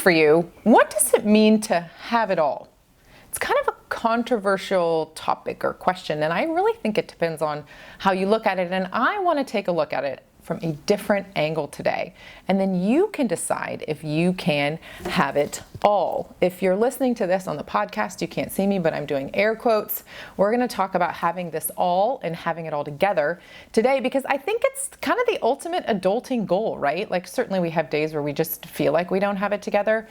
for you, what does it mean to have it all? It's kind of a controversial topic or question, and I really think it depends on how you look at it, and I want to take a look at it from a different angle today. And then you can decide if you can have it all. If you're listening to this on the podcast, you can't see me, but I'm doing air quotes. We're going to talk about having this all and having it all together today, because I think it's kind of the ultimate adulting goal, right? Like, certainly we have days where we just feel like we don't have it together.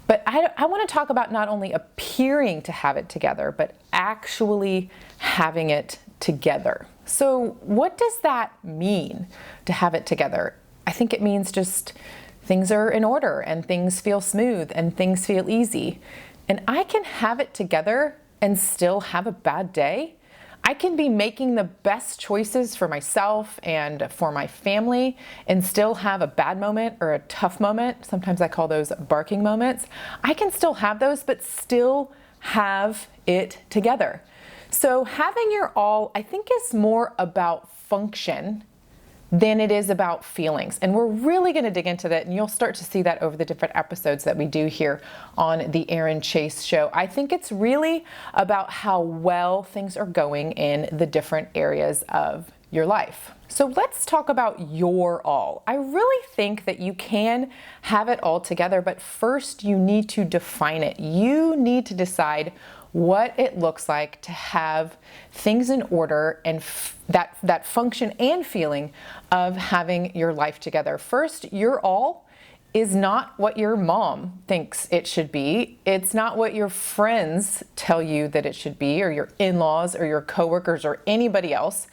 But I want to talk about not only appearing to have it together, but actually having it together. So what does that mean to have it together? I think it means just things are in order and things feel smooth and things feel easy. And I can have it together and still have a bad day. I can be making the best choices for myself and for my family and still have a bad moment or a tough moment. Sometimes I call those barking moments. I can still have those, but still have it together. So having your all, I think, is more about function than it is about feelings. And we're really going to dig into that, and you'll start to see that over the different episodes that we do here on the Erin Chase Show. I think it's really about how well things are going in the different areas of your life. So let's talk about your all. I really think that you can have it all together, but first you need to define it. You need to decide what it looks like to have things in order and that function and feeling of having your life together. First, your all is not what your mom thinks it should be. It's not what your friends tell you that it should be, or your in-laws or your coworkers or anybody else.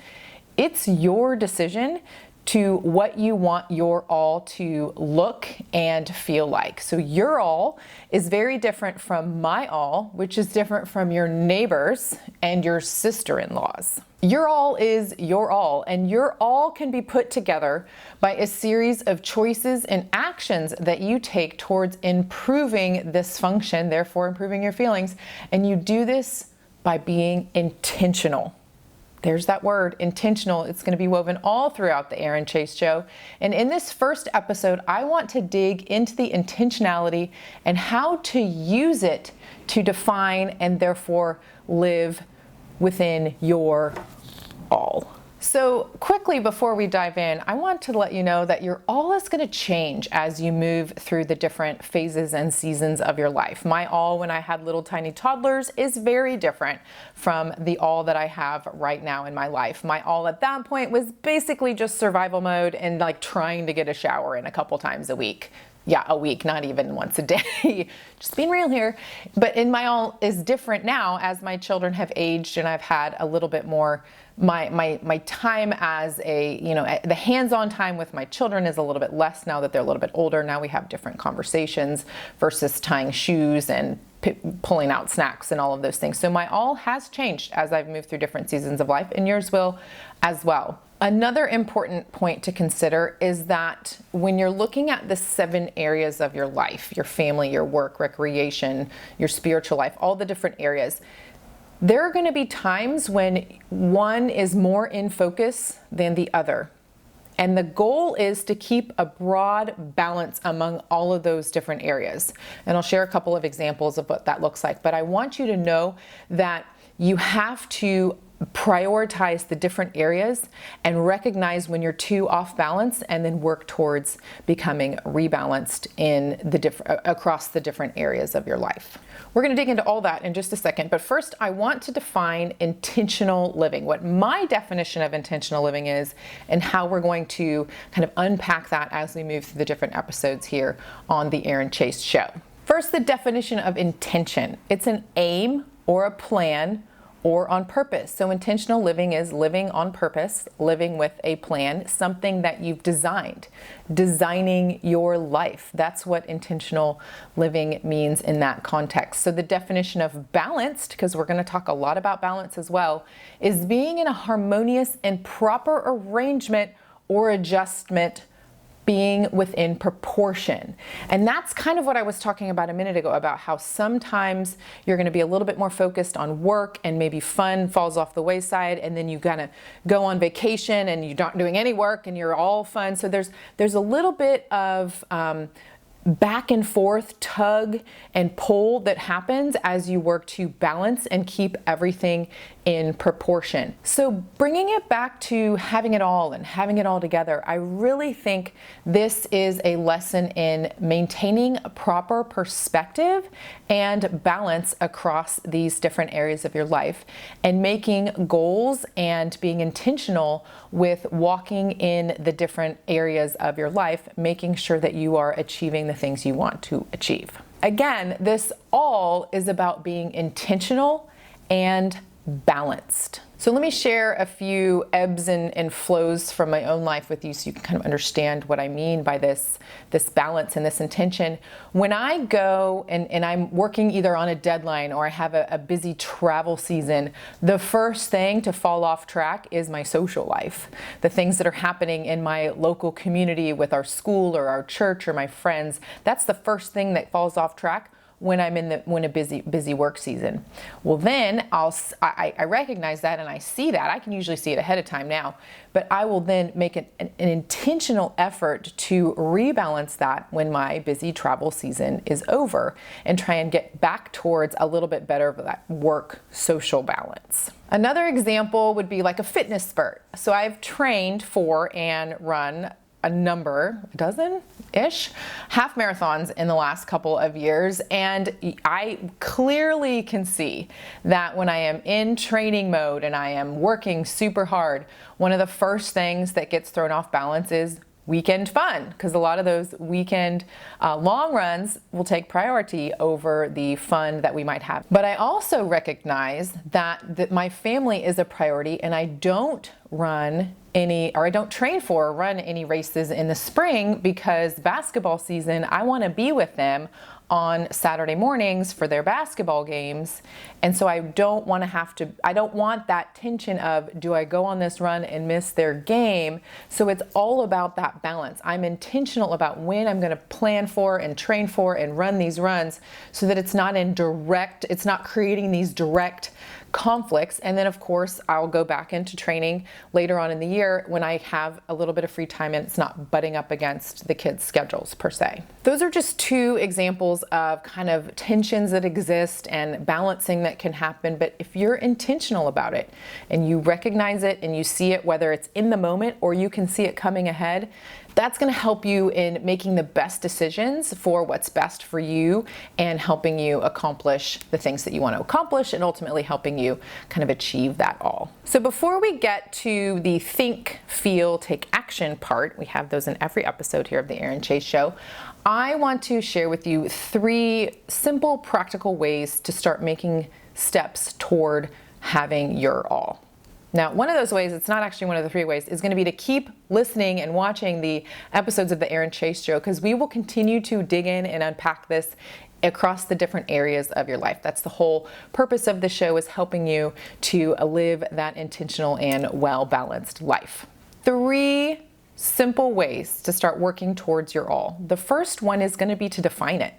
It's your decision to what you want your all to look and feel like. So your all is very different from my all, which is different from your neighbors and your sister-in-laws. Your all is your all, and your all can be put together by a series of choices and actions that you take towards improving this function, therefore improving your feelings. And you do this by being intentional. There's that word, intentional. It's going to be woven all throughout the Erin Chase Show. And in this first episode, I want to dig into the intentionality and how to use it to define and therefore live within your all. So quickly before we dive in, I want to let you know that your all is going to change as you move through the different phases and seasons of your life. My all when I had little tiny toddlers is very different from the all that I have right now in my life. My all at that point was basically just survival mode and like trying to get a shower in a couple times a week. Yeah, a week, not even once a day. Just being real here. But in my all is different now as my children have aged and I've had a little bit more my time as a, the hands-on time with my children is a little bit less now that they're a little bit older. Now we have different conversations versus tying shoes and pulling out snacks and all of those things. So my all has changed as I've moved through different seasons of life, and yours will as well. Another important point to consider is that when you're looking at the 7 areas of your life, your family, your work, recreation, your spiritual life, all the different areas, there are going to be times when one is more in focus than the other. And the goal is to keep a broad balance among all of those different areas. And I'll share a couple of examples of what that looks like. But I want you to know that you have to prioritize the different areas and recognize when you're too off balance, and then work towards becoming rebalanced in across the different areas of your life. We're going to dig into all that in just a second, but first I want to define intentional living, what my definition of intentional living is, and how we're going to kind of unpack that as we move through the different episodes here on the Erin Chase Show. First, the definition of intention. It's an aim or a plan or on purpose. So intentional living is living on purpose, living with a plan, something that you've designed, designing your life. That's what intentional living means in that context. So the definition of balanced, because we're going to talk a lot about balance as well, is being in a harmonious and proper arrangement or adjustment, being within proportion. And that's kind of what I was talking about a minute ago, about how sometimes you're going to be a little bit more focused on work and maybe fun falls off the wayside, and then you kind of go on vacation and you're not doing any work and you're all fun. So there's a little bit of back and forth tug and pull that happens as you work to balance and keep everything in proportion. So bringing it back to having it all and having it all together, I really think this is a lesson in maintaining a proper perspective and balance across these different areas of your life, and making goals and being intentional with walking in the different areas of your life, making sure that you are achieving the things you want to achieve. Again, this all is about being intentional and balanced. So let me share a few ebbs and flows from my own life with you so you can kind of understand what I mean by this balance and this intention. When I go and I'm working either on a deadline or I have a busy travel season, the first thing to fall off track is my social life. The things that are happening in my local community with our school or our church or my friends, that's the first thing that falls off track when I'm in a busy work season. Well, then I recognize that and I see that. I can usually see it ahead of time now, but I will then make an intentional effort to rebalance that when my busy travel season is over, and try and get back towards a little bit better of that work social balance. Another example would be like a fitness spurt. So I've trained for and run a dozen-ish half marathons in the last couple of years, and I clearly can see that when I am in training mode and I am working super hard, one of the first things that gets thrown off balance is weekend fun, because a lot of those weekend long runs will take priority over the fun that we might have. But I also recognize that my family is a priority, and I don't train for or run any races in the spring, because basketball season, I want to be with them on Saturday mornings for their basketball games. And so I don't want that tension of, do I go on this run and miss their game? So it's all about that balance. I'm intentional about when I'm going to plan for and train for and run these runs, so that it's not creating these direct conflicts. And then of course I'll go back into training later on in the year when I have a little bit of free time and it's not butting up against the kids' schedules per se. Those are just two examples of kind of tensions that exist and balancing that can happen. But if you're intentional about it and you recognize it and you see it, whether it's in the moment or you can see it coming ahead, that's going to help you in making the best decisions for what's best for you and helping you accomplish the things that you want to accomplish, and ultimately helping you kind of achieve that all. So before we get to the think, feel, take action part, we have those in every episode here of the Erin Chase Show, I want to share with you 3 simple, practical ways to start making steps toward having your all. Now, one of those ways, it's not actually one of the 3 ways, is going to be to keep listening and watching the episodes of the Erin Chase Show, because we will continue to dig in and unpack this across the different areas of your life. That's the whole purpose of the show, is helping you to live that intentional and well-balanced life. 3 simple ways to start working towards your all. The first one is going to be to define it.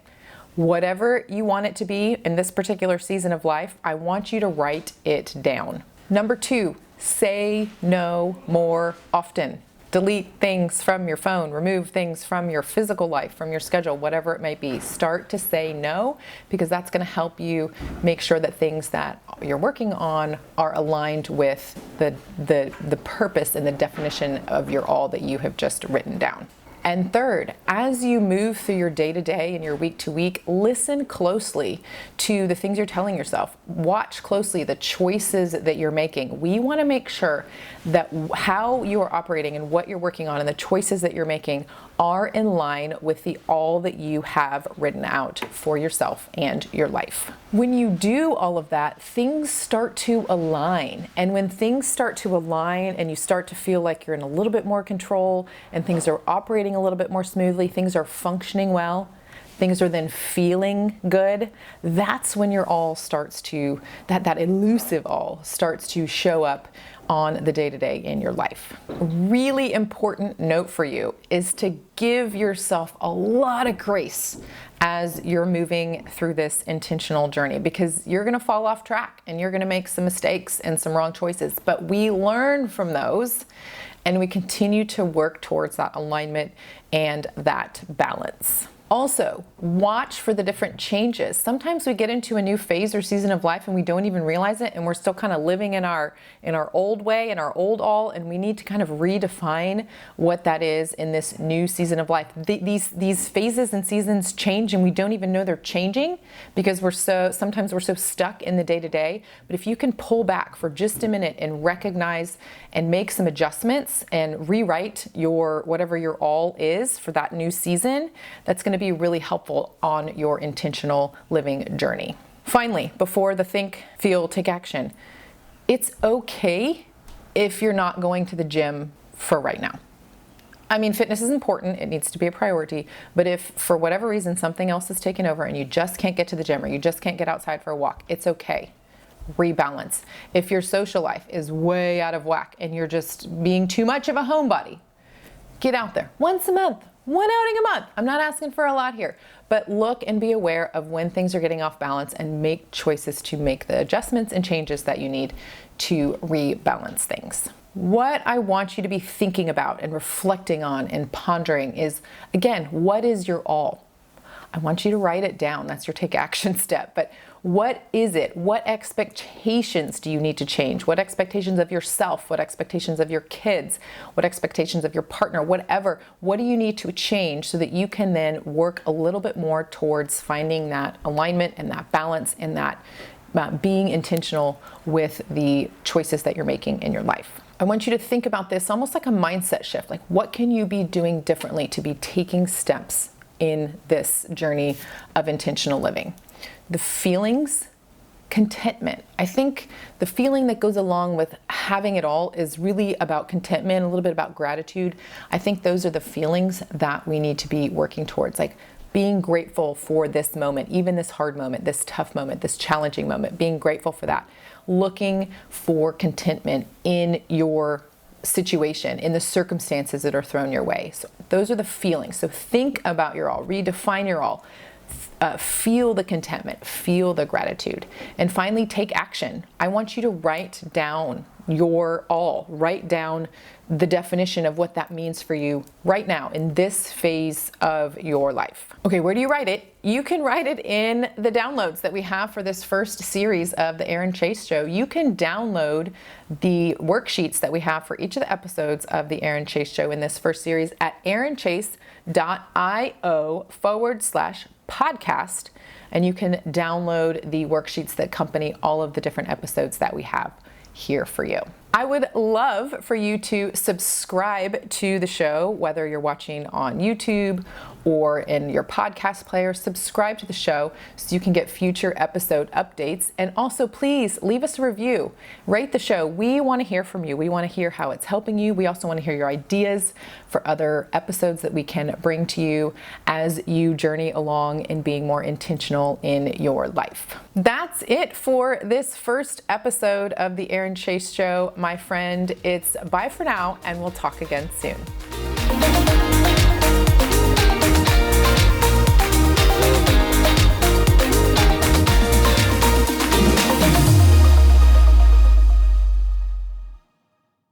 Whatever you want it to be in this particular season of life, I want you to write it down. Number 2, say no more often. Delete things from your phone, remove things from your physical life, from your schedule, whatever it might be. Start to say no, because that's going to help you make sure that things that you're working on are aligned with the purpose and the definition of your all that you have just written down. And third, as you move through your day-to-day and your week-to-week, listen closely to the things you're telling yourself. Watch closely the choices that you're making. We want to make sure that how you are operating and what you're working on and the choices that you're making are in line with the all that you have written out for yourself and your life. When you do all of that, things start to align. And when things start to align and you start to feel like you're in a little bit more control and things are operating a little bit more smoothly, things are functioning well, things are then feeling good, that's when your all starts to, that elusive all starts to show up on the day-to-day in your life. A really important note for you is to give yourself a lot of grace as you're moving through this intentional journey, because you're going to fall off track and you're going to make some mistakes and some wrong choices, but we learn from those and we continue to work towards that alignment and that balance. Also, watch for the different changes. Sometimes we get into a new phase or season of life and we don't even realize it, and we're still kind of living in our old way, in our old all, and we need to kind of redefine what that is in this new season of life. These phases and seasons change and we don't even know they're changing because sometimes we're so stuck in the day-to-day. But if you can pull back for just a minute and recognize and make some adjustments and rewrite whatever your all is for that new season, that's going to be really helpful on your intentional living journey. Finally, before the think, feel, take action, it's okay if you're not going to the gym for right now. I mean, fitness is important, it needs to be a priority, but if for whatever reason something else is taking over and you just can't get to the gym or you just can't get outside for a walk, it's okay. Rebalance. If your social life is way out of whack and you're just being too much of a homebody, get out there once a month. One outing a month. I'm not asking for a lot here, but look and be aware of when things are getting off balance and make choices to make the adjustments and changes that you need to rebalance things. What I want you to be thinking about and reflecting on and pondering is, again, what is your all? I want you to write it down. That's your take action step. But what is it? What expectations do you need to change? What expectations of yourself? What expectations of your kids? What expectations of your partner? Whatever. What do you need to change so that you can then work a little bit more towards finding that alignment and that balance and that being intentional with the choices that you're making in your life? I want you to think about this almost like a mindset shift. Like, what can you be doing differently to be taking steps in this journey of intentional living? The feelings, contentment. I think the feeling that goes along with having it all is really about contentment, a little bit about gratitude. I think those are the feelings that we need to be working towards, like being grateful for this moment, even this hard moment, this tough moment, this challenging moment, being grateful for that. Looking for contentment in your situation, in the circumstances that are thrown your way. So those are the feelings. So think about your all, redefine your all. Feel the contentment, feel the gratitude, and finally take action. I want you to write down your all, write down the definition of what that means for you right now in this phase of your life. Okay, where do you write it? You can write it in the downloads that we have for this first series of the Erin Chase Show. You can download the worksheets that we have for each of the episodes of the Erin Chase Show in this first series at erinchase.io/podcast, and you can download the worksheets that accompany all of the different episodes that we have here for you. I would love for you to subscribe to the show, whether you're watching on YouTube or in your podcast player. Subscribe to the show so you can get future episode updates. And also, please leave us a review. Rate the show. We want to hear from you. We want to hear how it's helping you. We also want to hear your ideas for other episodes that we can bring to you as you journey along in being more intentional in your life. That's it for this first episode of the Erin Chase Show, my friend. It's bye for now, and we'll talk again soon.